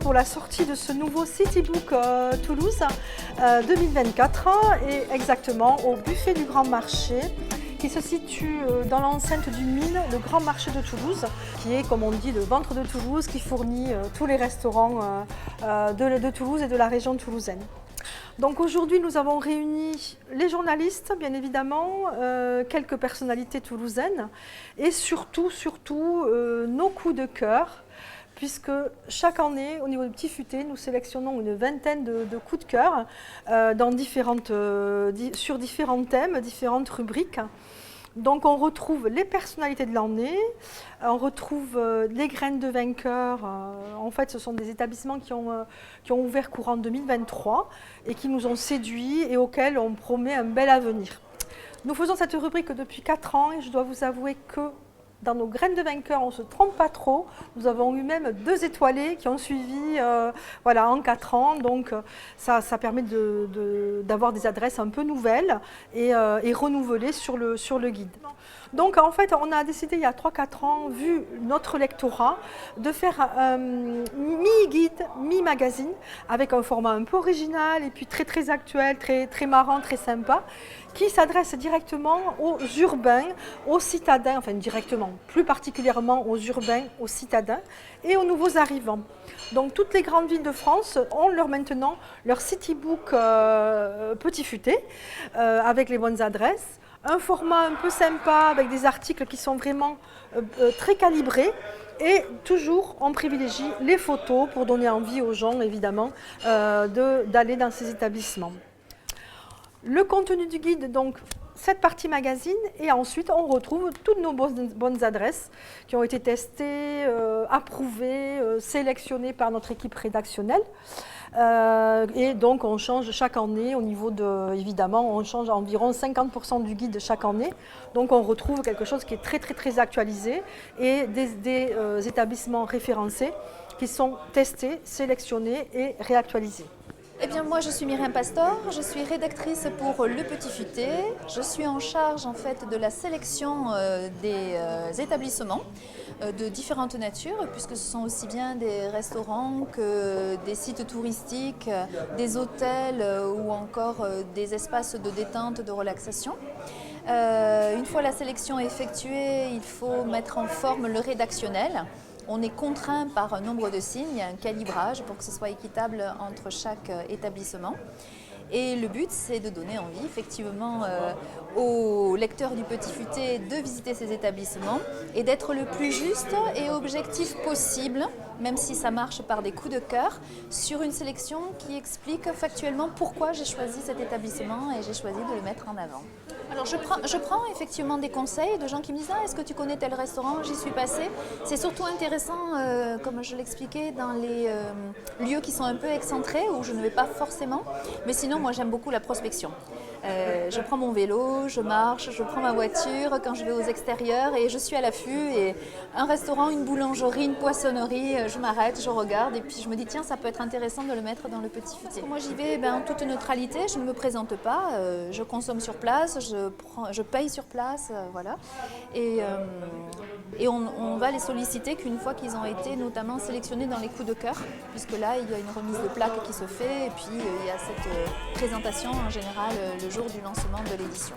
pour la sortie de ce nouveau Citybook Toulouse 2024 et exactement au buffet du Grand Marché qui se situe dans l'enceinte du Mine, le Grand Marché de Toulouse, qui est, comme on dit, le ventre de Toulouse, qui fournit tous les restaurants de Toulouse et de la région toulousaine. Donc aujourd'hui, nous avons réuni les journalistes, bien évidemment, quelques personnalités toulousaines et surtout nos coups de cœur, puisque chaque année, au niveau du Petit Futé, nous sélectionnons une vingtaine de coups de cœur sur différents thèmes, différentes rubriques. Donc on retrouve les personnalités de l'année, on retrouve les graines de vainqueurs. En fait, ce sont des établissements qui ont ouvert courant 2023 et qui nous ont séduits et auxquels on promet un bel avenir. Nous faisons cette rubrique depuis 4 ans et je dois vous avouer que dans nos graines de vainqueurs, on ne se trompe pas trop. Nous avons eu même 2 étoilés qui ont suivi en 4 ans. Donc ça permet d'avoir des adresses un peu nouvelles et renouvelées sur le guide. Donc en fait, on a décidé il y a 3-4 ans, vu notre lectorat, de faire un mi-guide, mi-magazine, avec un format un peu original et puis très actuel, très marrant, très sympa, qui s'adresse directement aux urbains, aux citadins, enfin directement, plus particulièrement aux urbains, aux citadins et aux nouveaux arrivants. Donc toutes les grandes villes de France ont maintenant leur Citybook Petit Futé, avec les bonnes adresses. Un format un peu sympa avec des articles qui sont vraiment très calibrés et toujours on privilégie les photos pour donner envie aux gens évidemment d'aller dans ces établissements. Le contenu du guide, donc cette partie magazine et ensuite on retrouve toutes nos bonnes adresses qui ont été testées, approuvées, sélectionnées par notre équipe rédactionnelle. Et donc on change chaque année au niveau évidemment, on change environ 50% du guide chaque année. Donc on retrouve quelque chose qui est très actualisé et des établissements référencés qui sont testés, sélectionnés et réactualisés. Eh bien moi je suis Myriam Pastor, je suis rédactrice pour Le Petit Futé. Je suis en charge en fait de la sélection des établissements de différentes natures, puisque ce sont aussi bien des restaurants que des sites touristiques, des hôtels ou encore des espaces de détente, de relaxation. Une fois la sélection effectuée, il faut mettre en forme le rédactionnel. On est contraint par un nombre de signes, il y a un calibrage pour que ce soit équitable entre chaque établissement. Et le but, c'est de donner envie effectivement aux lecteurs du Petit Futé de visiter ces établissements et d'être le plus juste et objectif possible, même si ça marche par des coups de cœur, sur une sélection qui explique factuellement pourquoi j'ai choisi cet établissement et j'ai choisi de le mettre en avant. Alors je prends effectivement des conseils de gens qui me disent « Ah, est-ce que tu connais tel restaurant ? J'y suis passée ». C'est surtout intéressant, comme je l'expliquais, dans les lieux qui sont un peu excentrés, où je ne vais pas forcément. Mais sinon, moi j'aime beaucoup la prospection. Je prends mon vélo, je marche, je prends ma voiture quand je vais aux extérieurs et je suis à l'affût. Et un restaurant, une boulangerie, une poissonnerie, je m'arrête, je regarde et puis je me dis tiens, ça peut être intéressant de le mettre dans le Petit Futé. Moi j'y vais en toute neutralité, je ne me présente pas, je consomme sur place, je paye sur place, voilà. Et on va les solliciter qu'une fois qu'ils ont été notamment sélectionnés dans les coups de cœur, puisque là il y a une remise de plaque qui se fait et puis il y a cette présentation en général le jour du lancement de l'édition.